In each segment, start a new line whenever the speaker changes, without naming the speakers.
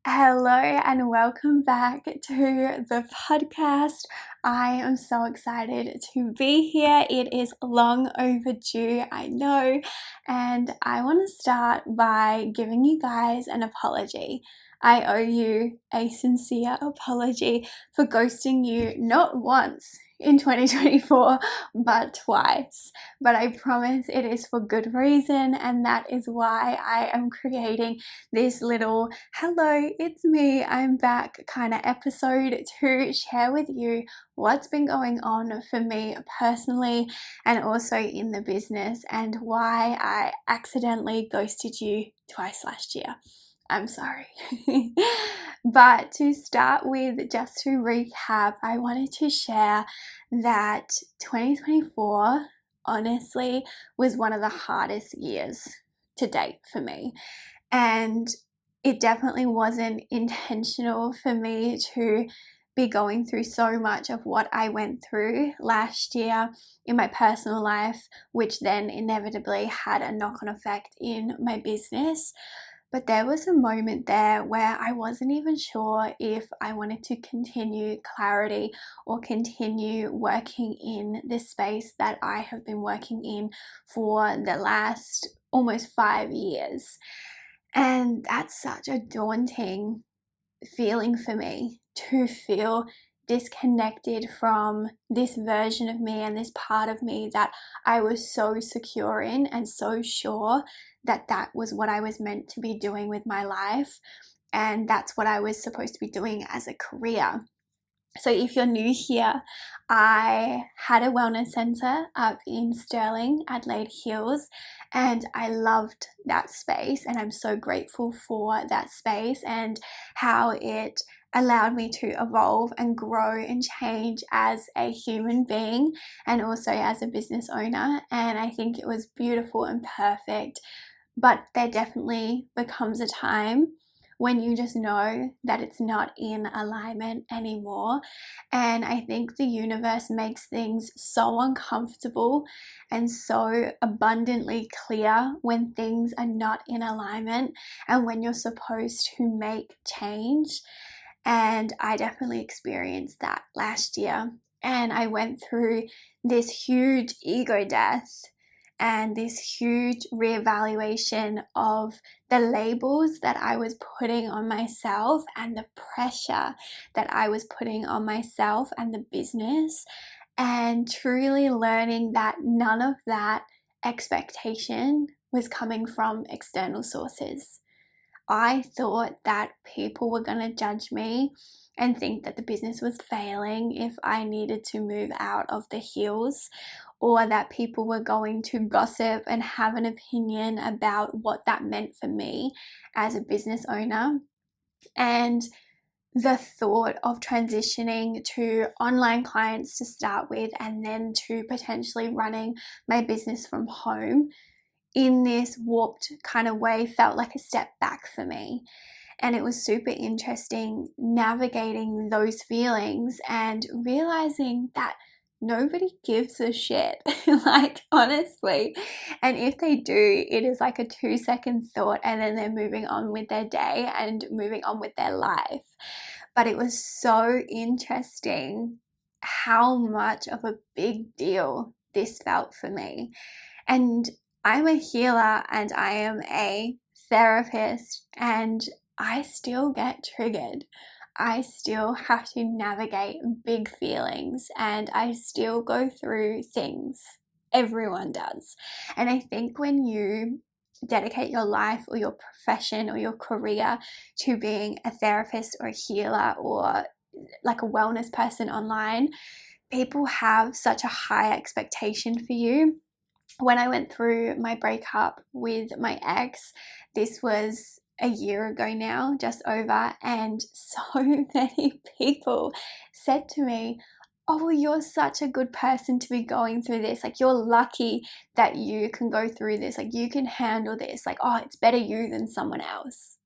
Hello and welcome back to the podcast. I am so excited to be here. It is long overdue, I know, and I want to start by giving you guys an apology. I owe you a sincere apology for ghosting you not once in 2024, but twice. But I promise it is for good reason, and that is why I am creating this little hello, it's me, I'm back kind of episode to share with you what's been going on for me personally and also in the business and why I accidentally ghosted you twice last year. I'm sorry. But to start with, just to recap, I wanted to share that 2024 honestly was one of the hardest years to date for me. And it definitely wasn't intentional for me to be going through so much of what I went through last year in my personal life, which then inevitably had a knock-on effect in my business. But there was a moment there where I wasn't even sure if I wanted to continue clarity or continue working in this space that I have been working in for the last almost 5 years. And that's such a daunting feeling for me, to feel disconnected from this version of me and this part of me that I was so secure in and so sure that that was what I was meant to be doing with my life. And that's what I was supposed to be doing as a career. So if you're new here, I had a wellness center up in Stirling, Adelaide Hills, and I loved that space, and I'm so grateful for that space and how it allowed me to evolve and grow and change as a human being and also as a business owner. And I think it was beautiful and perfect, but there definitely becomes a time when you just know that it's not in alignment anymore. And I think the universe makes things so uncomfortable and so abundantly clear when things are not in alignment and when you're supposed to make change. And I definitely experienced that last year. And I went through this huge ego death and this huge reevaluation of the labels that I was putting on myself and the pressure that I was putting on myself and the business, and truly learning that none of that expectation was coming from external sources. I thought that people were going to judge me and think that the business was failing if I needed to move out of the hills, or that people were going to gossip and have an opinion about what that meant for me as a business owner. And the thought of transitioning to online clients to start with and then to potentially running my business from home in this warped kind of way felt like a step back for me. And it was super interesting navigating those feelings and realizing that nobody gives a shit. Like, honestly. And if they do, it is like a 2-second thought and then they're moving on with their day and moving on with their life. But it was so interesting how much of a big deal this felt for me. And I'm a healer and I am a therapist, and I still get triggered. I still have to navigate big feelings and I still go through things. Everyone does. And I think when you dedicate your life or your profession or your career to being a therapist or a healer or like a wellness person online, people have such a high expectation for you. When I went through my breakup with my ex, this was a year ago now, just over, and so many people said to me, "Oh, well, you're such a good person to be going through this. Like, you're lucky that you can go through this. Like, you can handle this. Like, oh, it's better you than someone else."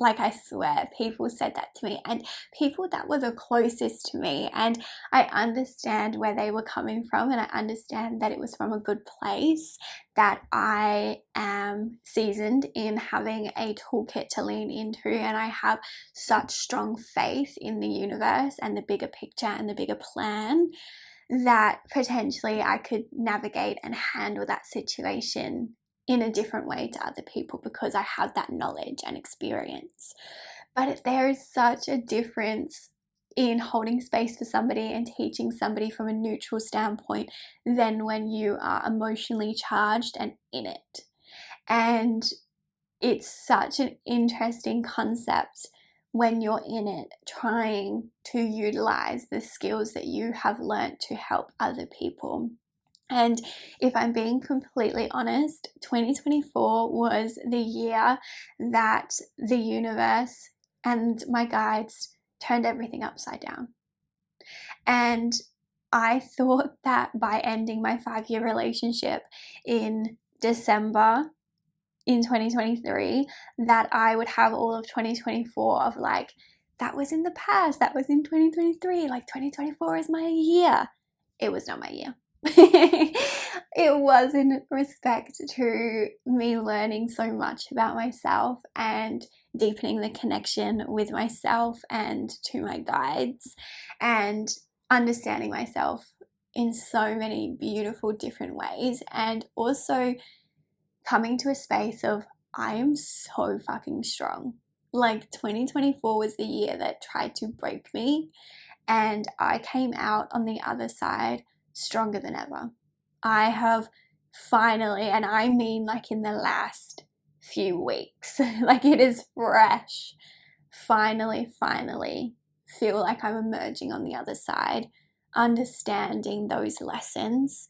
Like, I swear, people said that to me, and people that were the closest to me. And I understand where they were coming from, and I understand that it was from a good place, that I am seasoned in having a toolkit to lean into, and I have such strong faith in the universe and the bigger picture and the bigger plan, that potentially I could navigate and handle that situation in a different way to other people because I have that knowledge and experience. But there is such a difference in holding space for somebody and teaching somebody from a neutral standpoint than when you are emotionally charged and in it. And it's such an interesting concept when you're in it, trying to utilize the skills that you have learnt to help other people. And if I'm being completely honest, 2024 was the year that the universe and my guides turned everything upside down. And I thought that by ending my 5-year relationship in December in 2023, that I would have all of 2024 of like, that was in the past, that was in 2023, like 2024 is my year. It was not my year. It was in respect to me learning so much about myself and deepening the connection with myself and to my guides, and understanding myself in so many beautiful different ways, and also coming to a space of I am so fucking strong. Like 2024 was the year that tried to break me, and I came out on the other side stronger than ever. I have finally, and I mean like in the last few weeks, like it is fresh, finally feel like I'm emerging on the other side, understanding those lessons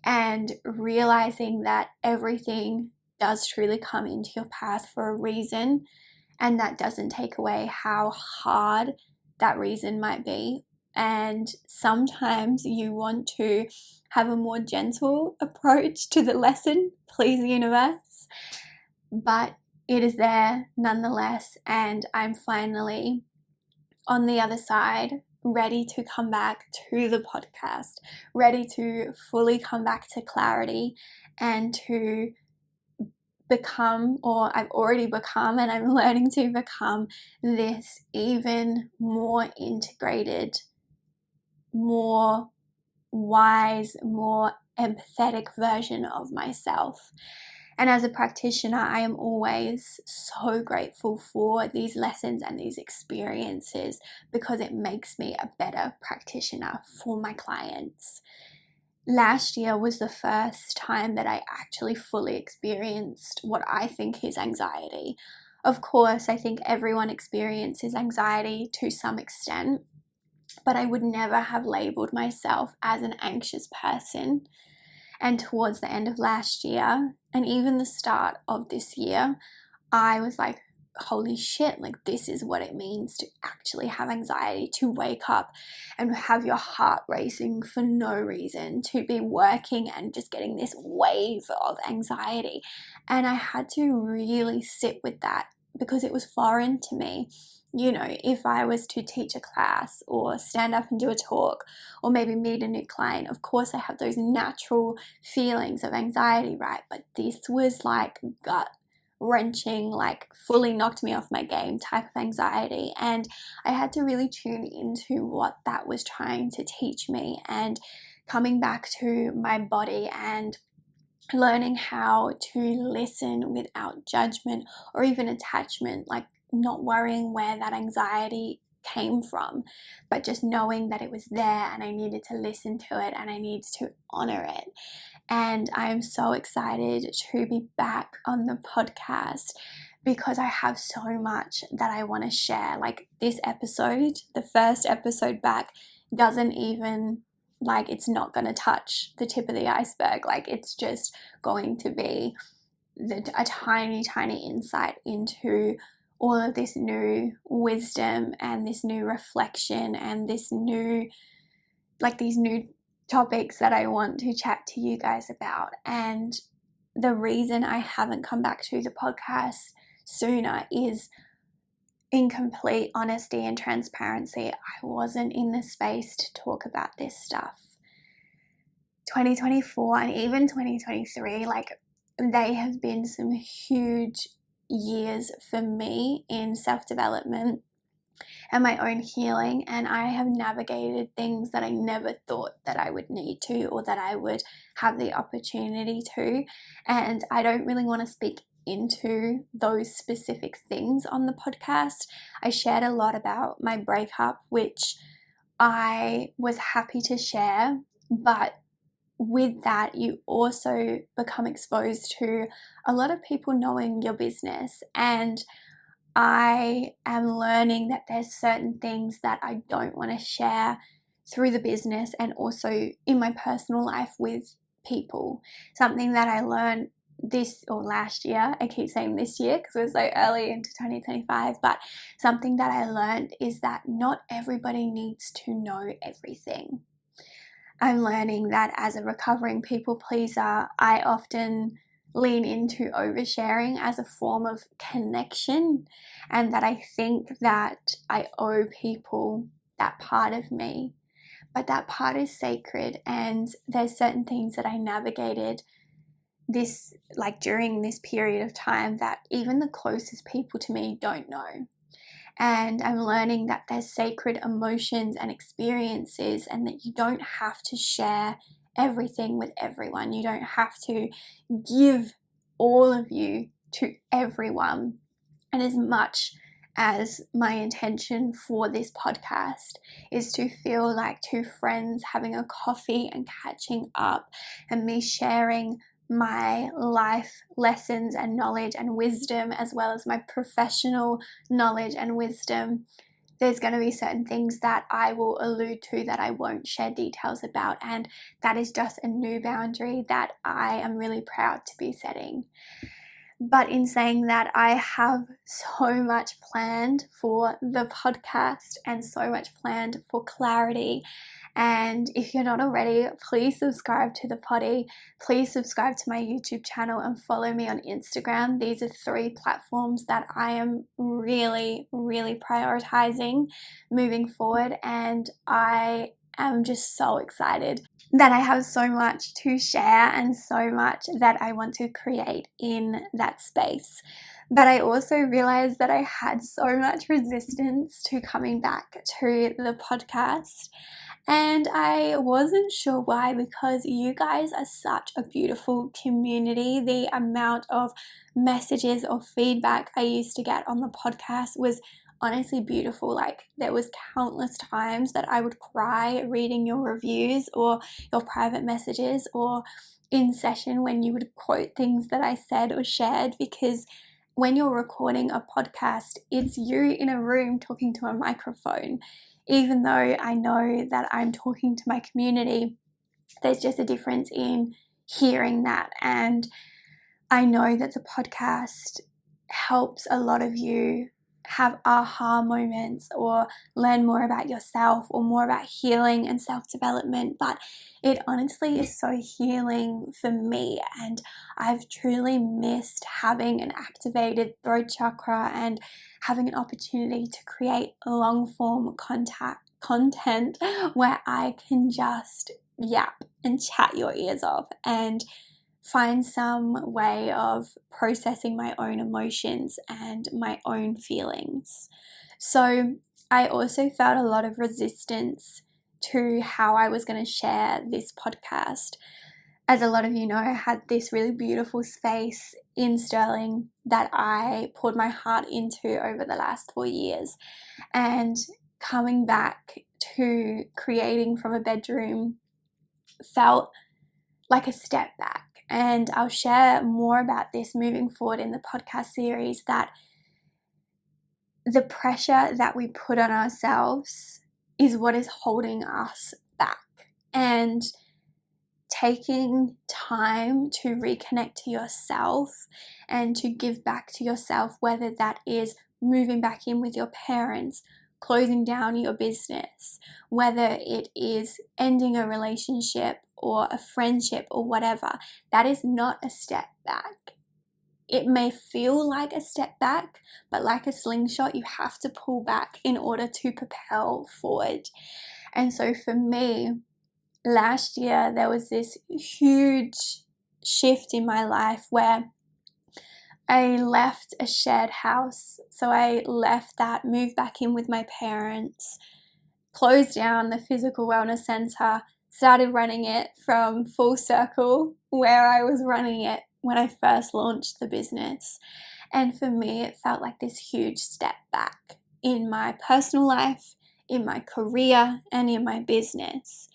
and realizing that everything does truly come into your path for a reason, and that doesn't take away how hard that reason might be. And sometimes you want to have a more gentle approach to the lesson, please universe, but it is there nonetheless, and I'm finally on the other side, ready to come back to the podcast, ready to fully come back to clarity and to become, or I've already become, and I'm learning to become this even more integrated, more wise, more empathetic version of myself. And as a practitioner, I am always so grateful for these lessons and these experiences because it makes me a better practitioner for my clients. Last year was the first time that I actually fully experienced what I think is anxiety. Of course, I think everyone experiences anxiety to some extent, but I would never have labeled myself as an anxious person. And towards the end of last year, and even the start of this year, I was like, holy shit, like this is what it means to actually have anxiety, to wake up and have your heart racing for no reason, to be working and just getting this wave of anxiety. And I had to really sit with that because it was foreign to me. You know, if I was to teach a class or stand up and do a talk or maybe meet a new client, of course I have those natural feelings of anxiety, right? But this was like gut wrenching, like fully knocked me off my game type of anxiety. And I had to really tune into what that was trying to teach me, and coming back to my body and learning how to listen without judgment or even attachment, like not worrying where that anxiety came from, but just knowing that it was there and I needed to listen to it and I needed to honor it. And I am so excited to be back on the podcast because I have so much that I want to share. Like this episode, the first episode back, doesn't even, like, it's not going to touch the tip of the iceberg. Like it's just going to be a tiny insight into all of this new wisdom and this new reflection and this new, like these new topics that I want to chat to you guys about. And the reason I haven't come back to the podcast sooner is in complete honesty and transparency, I wasn't in the space to talk about this stuff. 2024 and even 2023, like, they have been some huge years for me in self-development and my own healing, and I have navigated things that I never thought that I would need to or that I would have the opportunity to. And I don't really want to speak into those specific things on the podcast. I shared a lot about my breakup, which I was happy to share, but with that, you also become exposed to a lot of people knowing your business, and I am learning that there's certain things that I don't want to share through the business and also in my personal life with people. Something that I learned this or last year, I keep saying this year because we're so early into 2025, but something that I learned is that not everybody needs to know everything. I'm learning that as a recovering people pleaser, I often lean into oversharing as a form of connection, and that I think that I owe people that part of me. But that part is sacred, and there's certain things that I navigated during this period of time that even the closest people to me don't know. And I'm learning that there's sacred emotions and experiences, and that you don't have to share everything with everyone. You don't have to give all of you to everyone. And as much as my intention for this podcast is to feel like two friends having a coffee and catching up, and me sharing my life lessons and knowledge and wisdom, as well as my professional knowledge and wisdom, there's going to be certain things that I will allude to that I won't share details about, and that is just a new boundary that I am really proud to be setting. But in saying that, I have so much planned for the podcast and so much planned for clarity. And if you're not already, please subscribe to the poddy. Please subscribe to my YouTube channel and follow me on Instagram. These are 3 platforms that I am really, really prioritizing moving forward. And I am just so excited that I have so much to share and so much that I want to create in that space. But I also realized that I had so much resistance to coming back to the podcast. And I wasn't sure why, because you guys are such a beautiful community. The amount of messages or feedback I used to get on the podcast was honestly beautiful. Like, there was countless times that I would cry reading your reviews or your private messages, or in session when you would quote things that I said or shared, because when you're recording a podcast, it's you in a room talking to a microphone. Even though I know that I'm talking to my community, there's just a difference in hearing that. And I know that the podcast helps a lot of you have aha moments or learn more about yourself or more about healing and self-development, but it honestly is so healing for me, and I've truly missed having an activated throat chakra and having an opportunity to create long form content where I can just yap and chat your ears off and find some way of processing my own emotions and my own feelings. So I also felt a lot of resistance to how I was going to share this podcast. As a lot of you know, I had this really beautiful space in Sterling that I poured my heart into over the last 4 years. And coming back to creating from a bedroom felt like a step back. And I'll share more about this moving forward in the podcast series, that the pressure that we put on ourselves is what is holding us back. And taking time to reconnect to yourself and to give back to yourself, whether that is moving back in with your parents, closing down your business, whether it is ending a relationship or a friendship or whatever, that is not a step back. it may feel like a step back, but like a slingshot, you have to pull back in order to propel forward. And so for me, last year, there was this huge shift in my life where I left a shared house. So I left that, moved back in with my parents, closed down the physical wellness center, started running it from full circle where I was running it when I first launched the business. And for me, it felt like this huge step back in my personal life, in my career, and in my business.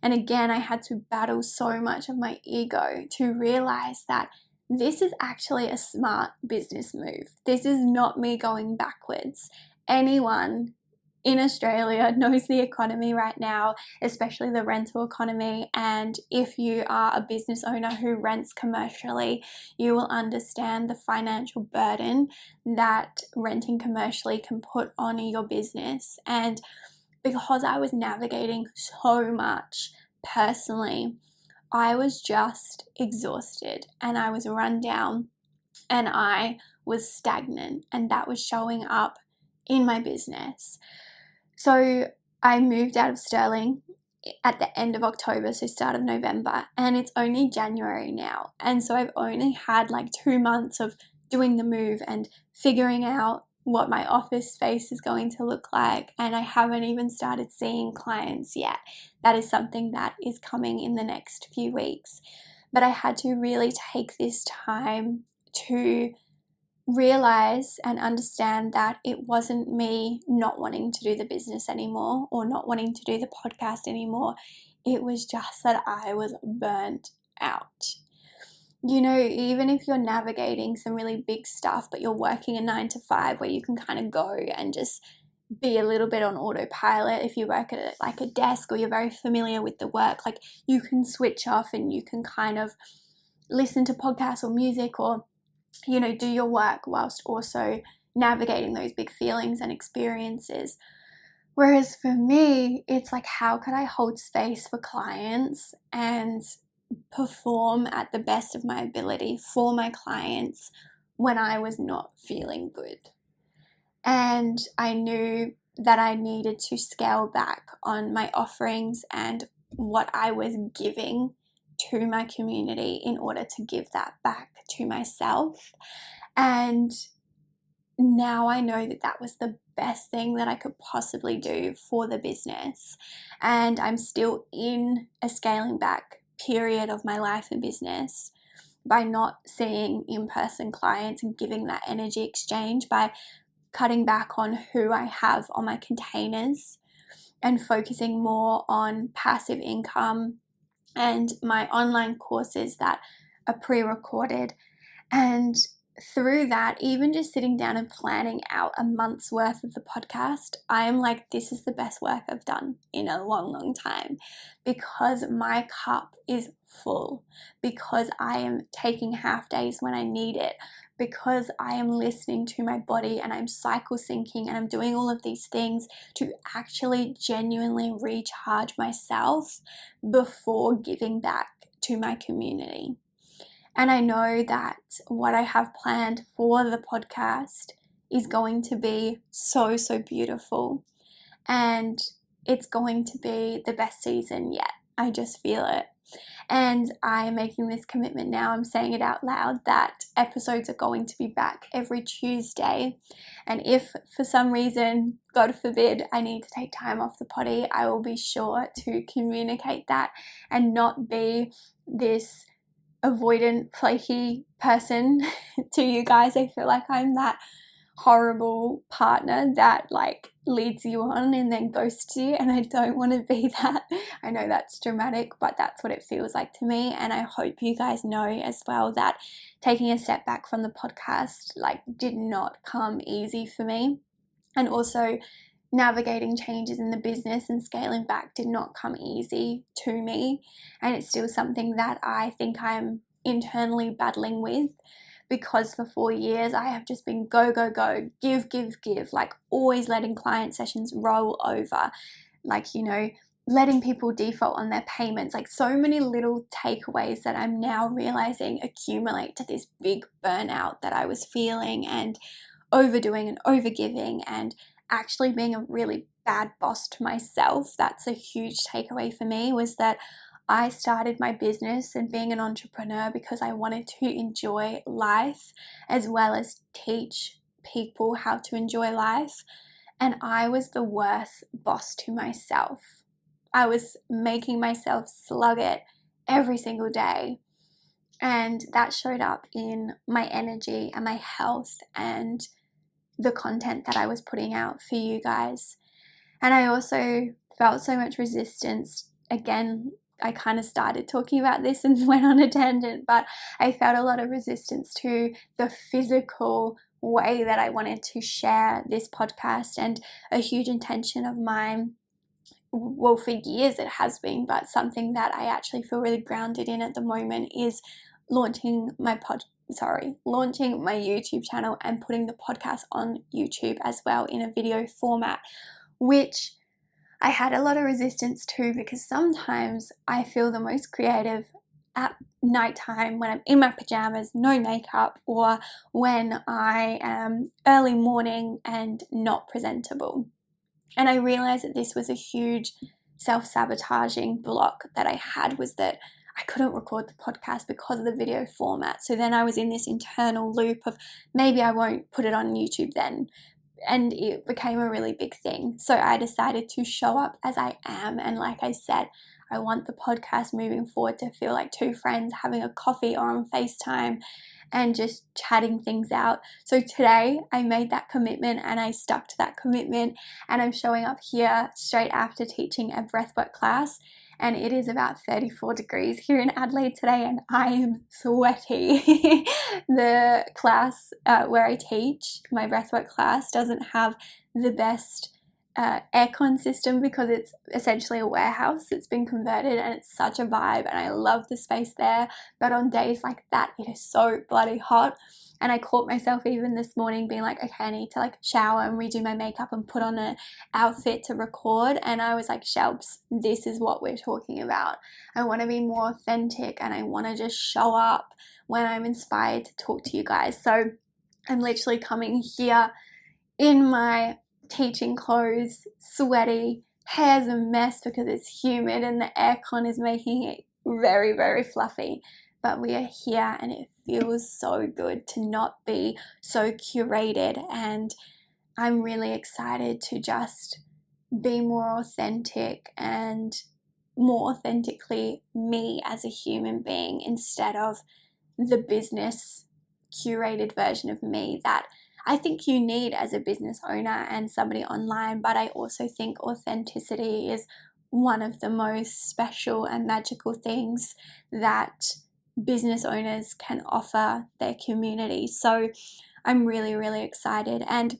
And again, I had to battle so much of my ego to realize that this is actually a smart business move. This is not me going backwards. Anyone in Australia knows the economy right now, especially the rental economy. And if you are a business owner who rents commercially, you will understand the financial burden that renting commercially can put on your business. And because I was navigating so much personally, I was just exhausted and I was run down and I was stagnant, and that was showing up in my business. So I moved out of Sterling at the end of October, so start of November, and it's only January now. And so I've only had like 2 months of doing the move and figuring out what my office space is going to look like, and I haven't even started seeing clients yet. That is something that is coming in the next few weeks. But I had to really take this time to realize and understand that it wasn't me not wanting to do the business anymore or not wanting to do the podcast anymore. It was just that I was burnt out. You know, even if you're navigating some really big stuff, but you're working a 9 to 5 where you can kind of go and just be a little bit on autopilot. If you work at like a desk or you're very familiar with the work, like you can switch off and you can kind of listen to podcasts or music or, you know, do your work whilst also navigating those big feelings and experiences. Whereas for me, it's like, how could I hold space for clients and perform at the best of my ability for my clients when I was not feeling good? And I knew that I needed to scale back on my offerings and what I was giving to my community in order to give that back to myself. And now I know that that was the best thing that I could possibly do for the business. And I'm still in a scaling back period of my life and business by not seeing in-person clients and giving that energy exchange, by cutting back on who I have on my containers and focusing more on passive income and my online courses that are pre-recorded. And through that, even just sitting down and planning out a month's worth of the podcast, I am like, this is the best work I've done in a long, long time, because my cup is full, because I am taking half days when I need it, because I am listening to my body and I'm cycle syncing and I'm doing all of these things to actually genuinely recharge myself before giving back to my community. And I know that what I have planned for the podcast is going to be so, so beautiful. And it's going to be the best season yet. I just feel it. And I'm making this commitment now. I'm saying it out loud that episodes are going to be back every Tuesday. And if for some reason, God forbid, I need to take time off the potty, I will be sure to communicate that and not be this avoidant, flaky person to you guys. I feel like I'm that horrible partner that like leads you on and then ghosts you, and I don't want to be that. I know that's dramatic, but that's what it feels like to me. And I hope you guys know as well that taking a step back from the podcast like did not come easy for me, and also navigating changes in the business and scaling back did not come easy to me. And it's still something that I think I'm internally battling with, because for 4 years I have just been go, go, go, give, like always letting client sessions roll over. Like, you know, letting people default on their payments, like so many little takeaways that I'm now realizing accumulate to this big burnout that I was feeling, and overdoing and overgiving and actually being a really bad boss to myself. That's a huge takeaway for me, was that I started my business and being an entrepreneur because I wanted to enjoy life as well as teach people how to enjoy life. And I was the worst boss to myself. I was making myself slug it every single day. And that showed up in my energy and my health and the content that I was putting out for you guys. And I also felt so much resistance. Again, I kind of started talking about this and went on a tangent, but I felt a lot of resistance to the physical way that I wanted to share this podcast. And a huge intention of mine, well, for years it has been, but something that I actually feel really grounded in at the moment, is launching my YouTube channel and putting the podcast on YouTube as well in a video format, which I had a lot of resistance to, because sometimes I feel the most creative at nighttime when I'm in my pajamas, no makeup, or when I am early morning and not presentable. And I realized that this was a huge self-sabotaging block that I had, was that I couldn't record the podcast because of the video format. So then I was in this internal loop of, maybe I won't put it on YouTube then. And it became a really big thing. So I decided to show up as I am. And like I said, I want the podcast moving forward to feel like two friends having a coffee or on FaceTime and just chatting things out. So today I made that commitment and I stuck to that commitment, and I'm showing up here straight after teaching a breathwork class. And it is about 34 degrees here in Adelaide today, and I am sweaty. The class where I teach, my breathwork class, doesn't have the best aircon system because it's essentially a warehouse. It's been converted and it's such a vibe, and I love the space there. But on days like that, it is so bloody hot. And I caught myself even this morning being like, okay, I need to like shower and redo my makeup and put on an outfit to record. And I was like, Shelbs, this is what we're talking about. I want to be more authentic, and I want to just show up when I'm inspired to talk to you guys. So I'm literally coming here in my teaching clothes, sweaty, hair's a mess because it's humid and the aircon is making it very, very fluffy. But we are here, and it feels so good to not be so curated, and I'm really excited to just be more authentic and more authentically me as a human being, instead of the business curated version of me that I think you need as a business owner and somebody online. But I also think authenticity is one of the most special and magical things that business owners can offer their community. So I'm really, really excited. And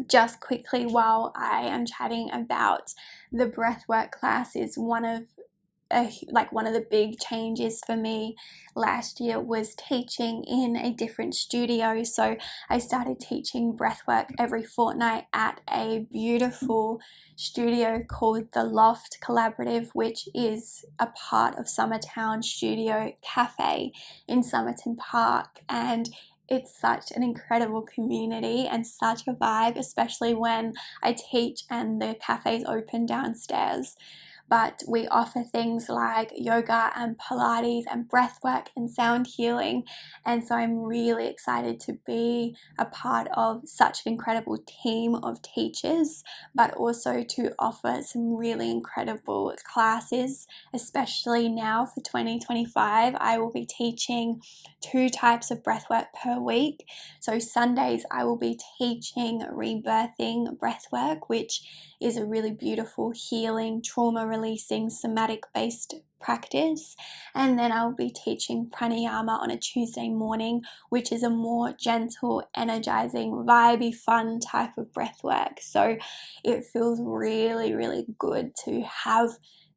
just quickly, while I am chatting about the breathwork class, is one of the big changes for me last year was teaching in a different studio. So I started teaching breathwork every fortnight at a beautiful studio called the Loft Collaborative, which is a part of Summertown Studio Cafe in Somerton Park. And it's such an incredible community and such a vibe, especially when I teach and the cafe's open downstairs. But we offer things like yoga and Pilates and breathwork and sound healing. And so I'm really excited to be a part of such an incredible team of teachers, but also to offer some really incredible classes, especially now for 2025. I will be teaching 2 types of breathwork per week. So Sundays I will be teaching rebirthing breathwork, which is a really beautiful healing, trauma releasing, somatic based practice. And then I'll be teaching pranayama on a Tuesday morning, which is a more gentle, energizing, vibey, fun type of breath work. So it feels really, really good to have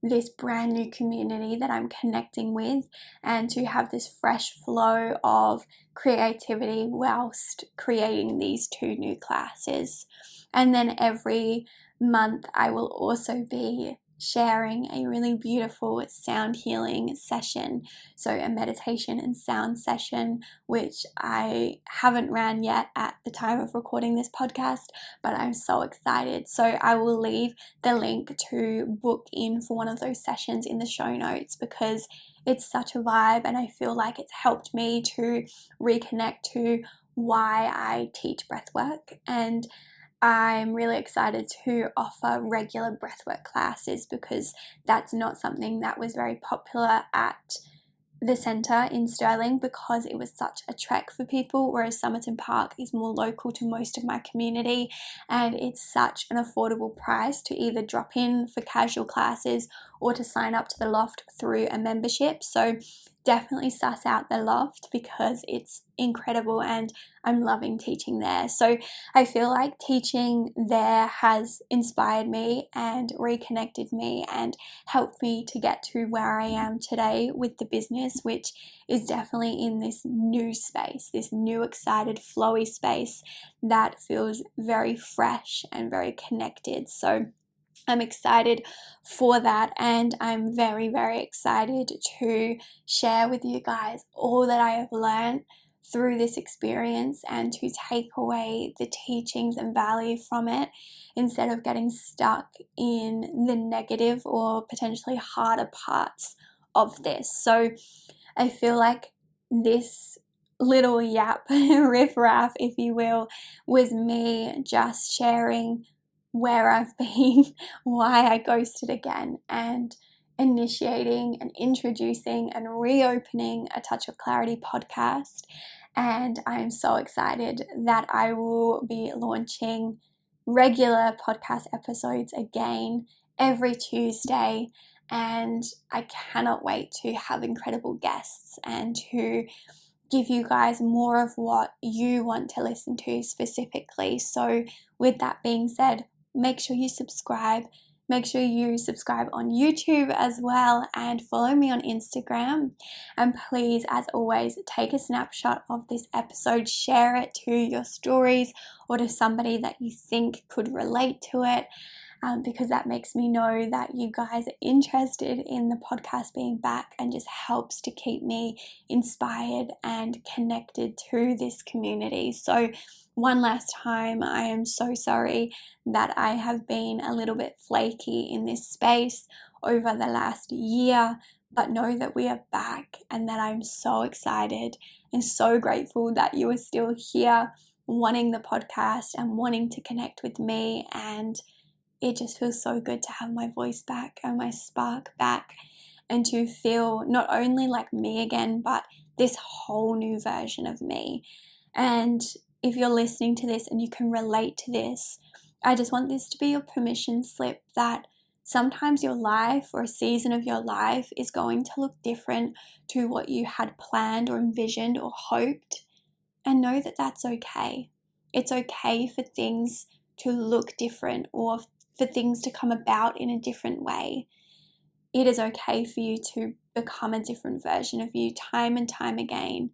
this brand new community that I'm connecting with, and to have this fresh flow of creativity whilst creating these 2 new classes. And then every month I will also be sharing a really beautiful sound healing session, so a meditation and sound session, which I haven't ran yet at the time of recording this podcast, but I'm so excited. So I will leave the link to book in for one of those sessions in the show notes, because it's such a vibe and I feel like it's helped me to reconnect to why I teach breathwork. And I'm really excited to offer regular breathwork classes, because that's not something that was very popular at the centre in Stirling, because it was such a trek for people, whereas Somerton Park is more local to most of my community, and it's such an affordable price to either drop in for casual classes or to sign up to the Loft through a membership. So definitely suss out the Loft, because it's incredible and I'm loving teaching there. So I feel like teaching there has inspired me and reconnected me and helped me to get to where I am today with the business, which is definitely in this new space, this new excited flowy space that feels very fresh and very connected. So I'm excited for that, and I'm very, very excited to share with you guys all that I have learned through this experience and to take away the teachings and value from it, instead of getting stuck in the negative or potentially harder parts of this. So I feel like this little yap, riff-raff, if you will, was me just sharing where I've been, why I ghosted again, and initiating and introducing and reopening a Touch of Clarity podcast. And I'm so excited that I will be launching regular podcast episodes again every Tuesday. And I cannot wait to have incredible guests and to give you guys more of what you want to listen to specifically. So with that being said, make sure you subscribe. Make sure you subscribe on YouTube as well, and follow me on Instagram. And please, as always, take a snapshot of this episode, share it to your stories or to somebody that you think could relate to it. Because that makes me know that you guys are interested in the podcast being back, and just helps to keep me inspired and connected to this community. So one last time, I am so sorry that I have been a little bit flaky in this space over the last year, but know that we are back, and that I'm so excited and so grateful that you are still here wanting the podcast and wanting to connect with me. And it just feels so good to have my voice back and my spark back, and to feel not only like me again, but this whole new version of me. And if you're listening to this and you can relate to this, I just want this to be your permission slip that sometimes your life or a season of your life is going to look different to what you had planned or envisioned or hoped. And know that that's okay. It's okay for things to look different, or for things to come about in a different way. It is okay for you to become a different version of you time and time again.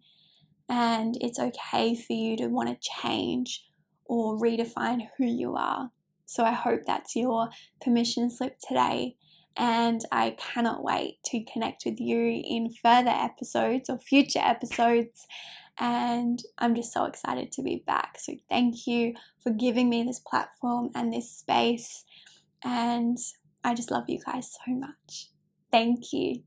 And it's okay for you to want to change or redefine who you are. So I hope that's your permission slip today. And I cannot wait to connect with you in further episodes or future episodes. And I'm just so excited to be back. So thank you for giving me this platform and this space. And I just love you guys so much. Thank you.